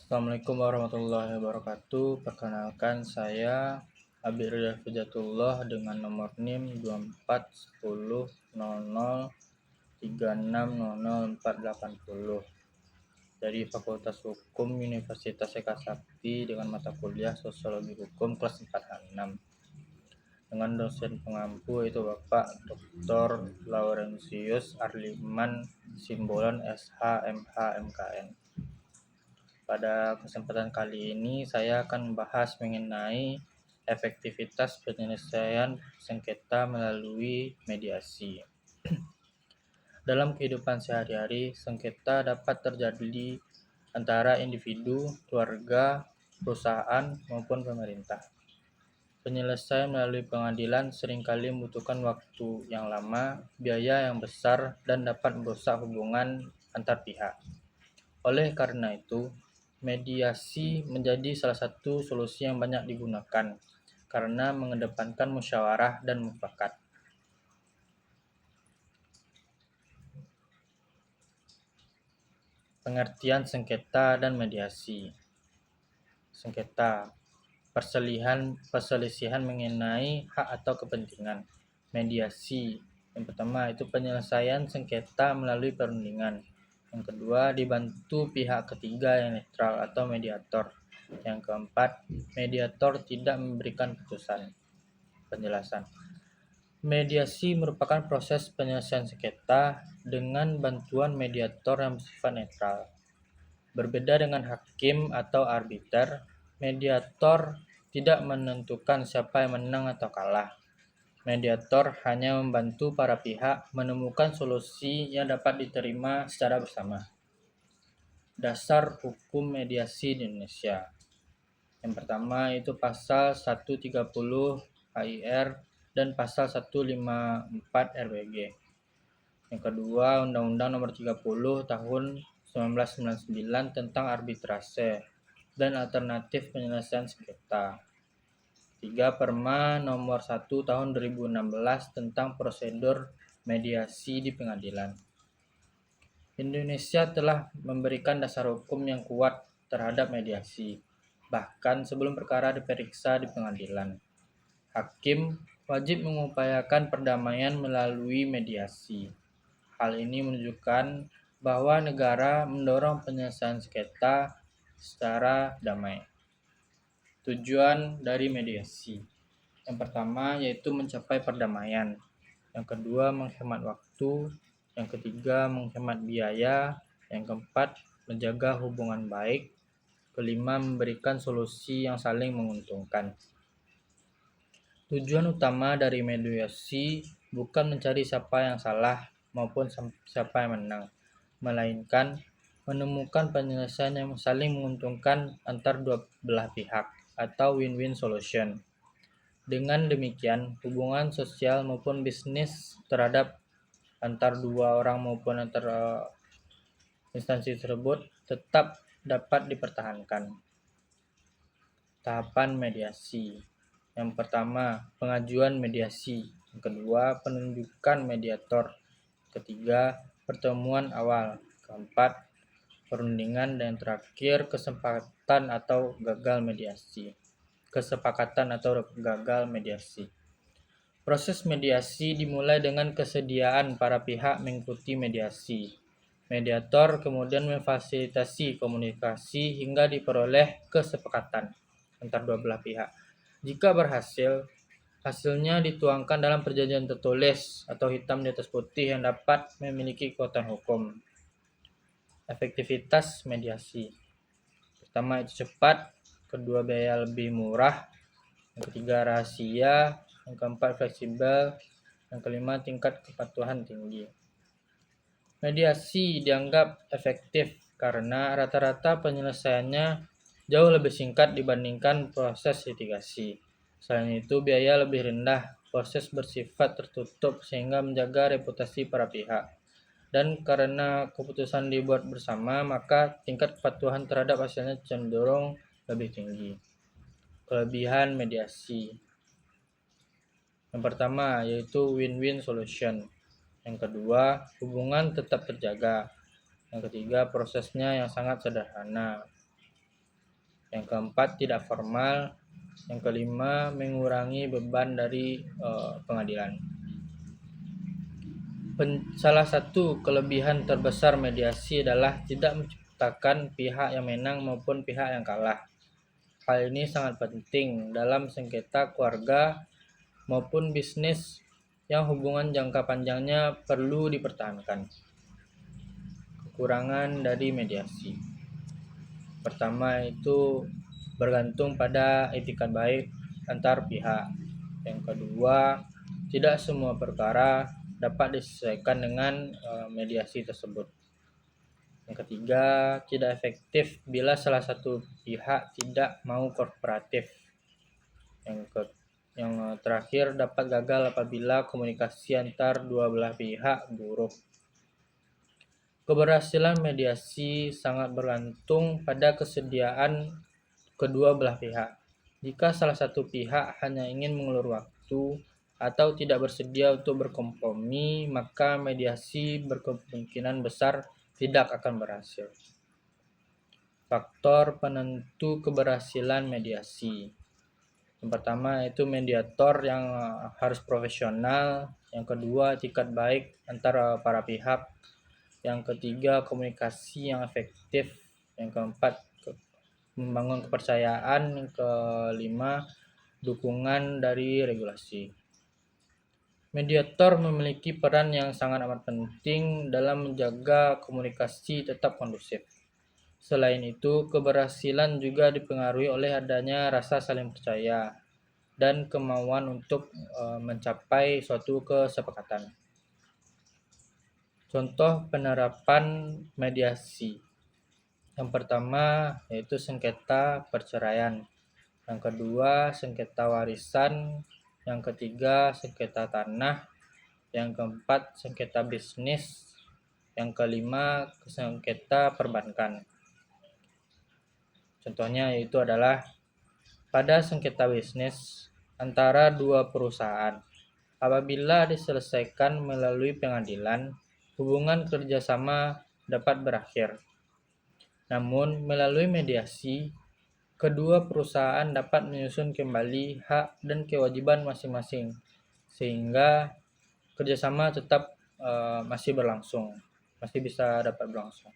Assalamualaikum warahmatullahi wabarakatuh. Perkenalkan saya Abi Ridha Hujatullah dengan nomor NIM 241000360040 dari Fakultas Hukum Universitas Eka Sakti dengan mata kuliah Sosiologi Hukum kelas 4A6 dengan dosen pengampu yaitu Bapak Dr. Laurentius Arliman Simbolon SH MH MKN. Pada kesempatan kali ini saya akan membahas mengenai efektivitas penyelesaian sengketa melalui mediasi. Dalam kehidupan sehari-hari, sengketa dapat terjadi antara individu, keluarga, perusahaan, maupun pemerintah. Penyelesaian melalui pengadilan seringkali membutuhkan waktu yang lama, biaya yang besar, dan dapat merusak hubungan antar pihak. Oleh karena itu, mediasi menjadi salah satu solusi yang banyak digunakan karena mengedepankan musyawarah dan mufakat. Pengertian sengketa dan mediasi. Sengketa, perselisihan mengenai hak atau kepentingan. Mediasi, yang pertama itu penyelesaian sengketa melalui perundingan. Yang kedua, dibantu pihak ketiga yang netral atau mediator. Yang keempat, mediator tidak memberikan putusan. Penjelasan. Mediasi merupakan proses penyelesaian sengketa dengan bantuan mediator yang bersifat netral. Berbeda dengan hakim atau arbiter, mediator tidak menentukan siapa yang menang atau kalah. Mediator hanya membantu para pihak menemukan solusi yang dapat diterima secara bersama. Dasar hukum mediasi di Indonesia. Yang pertama itu pasal 130 HIR dan pasal 154 RWG. Yang kedua, Undang-Undang Nomor 30 Tahun 1999 tentang arbitrase dan alternatif penyelesaian sengketa. 3. Perma Nomor 1 Tahun 2016 tentang prosedur mediasi di pengadilan. Indonesia telah memberikan dasar hukum yang kuat terhadap mediasi, bahkan sebelum perkara diperiksa di pengadilan. Hakim wajib mengupayakan perdamaian melalui mediasi. Hal ini menunjukkan bahwa negara mendorong penyelesaian sengketa secara damai. Tujuan dari mediasi. Yang pertama yaitu mencapai perdamaian. Yang kedua menghemat waktu. Yang ketiga menghemat biaya. Yang keempat menjaga hubungan baik. Kelima memberikan solusi yang saling menguntungkan. Tujuan utama dari mediasi bukan mencari siapa yang salah maupun siapa yang menang, melainkan menemukan penyelesaian yang saling menguntungkan antar dua belah pihak atau win-win solution. Dengan demikian, hubungan sosial maupun bisnis terhadap antar dua orang maupun antar instansi tersebut tetap dapat dipertahankan. Tahapan mediasi. Yang pertama, pengajuan mediasi. Yang kedua, penunjukan mediator. Ketiga, pertemuan awal. Keempat, perundingan. Dan terakhir, kesepakatan atau gagal mediasi. Proses mediasi dimulai dengan kesediaan para pihak mengikuti mediasi. Mediator kemudian memfasilitasi komunikasi hingga diperoleh kesepakatan antar dua belah pihak. Jika berhasil, hasilnya dituangkan dalam perjanjian tertulis atau hitam di atas putih yang dapat memiliki kekuatan hukum. Efektivitas mediasi. Pertama, itu cepat. Kedua, biaya lebih murah. Yang ketiga, rahasia. Yang keempat, fleksibel. Yang kelima, tingkat kepatuhan tinggi. Mediasi dianggap efektif karena rata-rata penyelesaiannya jauh lebih singkat dibandingkan proses litigasi. Selain itu, biaya lebih rendah, proses bersifat tertutup sehingga menjaga reputasi para pihak. Dan karena keputusan dibuat bersama, maka tingkat kepatuhan terhadap hasilnya cenderung lebih tinggi. Kelebihan mediasi. Yang pertama yaitu win-win solution. Yang kedua, hubungan tetap terjaga. Yang ketiga, prosesnya yang sangat sederhana. Yang keempat, tidak formal. Yang kelima, mengurangi beban dari pengadilan. Salah satu kelebihan terbesar mediasi adalah tidak menciptakan pihak yang menang maupun pihak yang kalah. Hal ini sangat penting dalam sengketa keluarga maupun bisnis yang hubungan jangka panjangnya perlu dipertahankan. Kekurangan dari mediasi. Pertama itu bergantung pada etikat baik antar pihak. Yang kedua, tidak semua perkara dapat diselesaikan dengan mediasi tersebut. Yang ketiga, tidak efektif bila salah satu pihak tidak mau kooperatif. Yang terakhir, dapat gagal apabila komunikasi antar dua belah pihak buruk. Keberhasilan mediasi sangat bergantung pada kesediaan kedua belah pihak. Jika salah satu pihak hanya ingin mengulur waktu atau tidak bersedia untuk berkompromi, maka mediasi berkemungkinan besar tidak akan berhasil. Faktor penentu keberhasilan mediasi. Yang pertama itu mediator yang harus profesional. Yang kedua, etikat baik antara para pihak. Yang ketiga, komunikasi yang efektif. Yang keempat, membangun kepercayaan. Yang kelima, dukungan dari regulasi. Mediator memiliki peran yang sangat amat penting dalam menjaga komunikasi tetap kondusif. Selain itu, keberhasilan juga dipengaruhi oleh adanya rasa saling percaya dan kemauan untuk mencapai suatu kesepakatan. Contoh penerapan mediasi. Yang pertama yaitu sengketa perceraian. Yang kedua, sengketa warisan. Yang ketiga, sengketa tanah. Yang keempat, sengketa bisnis. Yang kelima, sengketa perbankan. Contohnya yaitu adalah pada sengketa bisnis antara dua perusahaan. Apabila diselesaikan melalui pengadilan, hubungan kerjasama dapat berakhir. Namun, melalui mediasi, kedua perusahaan dapat menyusun kembali hak dan kewajiban masing-masing, sehingga kerjasama tetap masih bisa dapat berlangsung.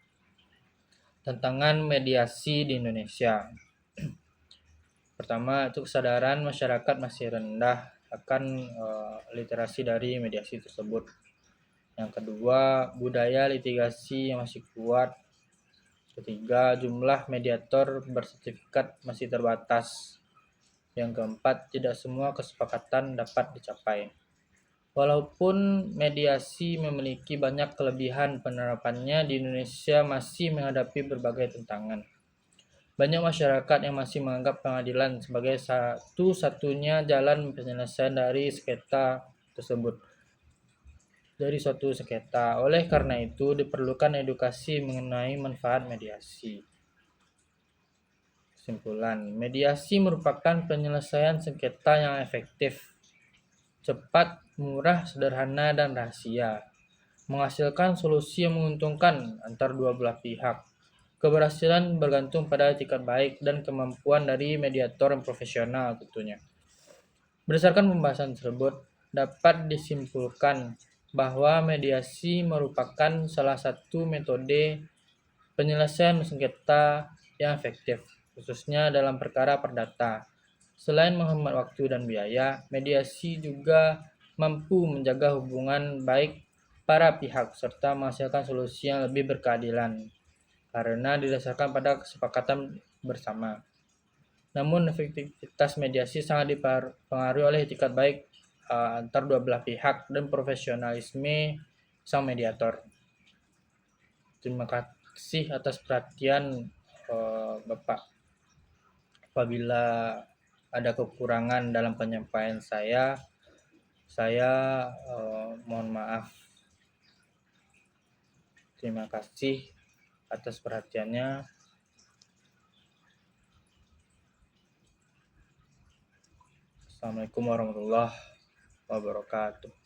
Tantangan mediasi di Indonesia. Pertama, itu kesadaran masyarakat masih rendah akan literasi dari mediasi tersebut. Yang kedua, budaya litigasi yang masih kuat. Ketiga, jumlah mediator bersertifikat masih terbatas. Yang keempat, tidak semua kesepakatan dapat dicapai. Walaupun mediasi memiliki banyak kelebihan, penerapannya di Indonesia masih menghadapi berbagai tantangan. Banyak masyarakat yang masih menganggap pengadilan sebagai satu-satunya jalan penyelesaian dari suatu sengketa. Oleh karena itu, diperlukan edukasi mengenai manfaat mediasi. Kesimpulan, mediasi merupakan penyelesaian sengketa yang efektif, cepat, murah, sederhana, dan rahasia, menghasilkan solusi yang menguntungkan antar dua belah pihak. Keberhasilan bergantung pada etikat baik dan kemampuan dari mediator yang profesional tentunya. Berdasarkan pembahasan tersebut, dapat disimpulkan bahwa mediasi merupakan salah satu metode penyelesaian sengketa yang efektif, khususnya dalam perkara perdata. Selain menghemat waktu dan biaya, mediasi juga mampu menjaga hubungan baik para pihak serta menghasilkan solusi yang lebih berkeadilan karena didasarkan pada kesepakatan bersama. Namun, efektivitas mediasi sangat dipengaruhi oleh etikat baik antar dua belah pihak dan profesionalisme sang mediator. Terima kasih atas perhatian Bapak. Apabila ada kekurangan dalam penyampaian saya mohon maaf. Terima kasih atas perhatiannya. Assalamualaikum warahmatullahi wabarakatuh.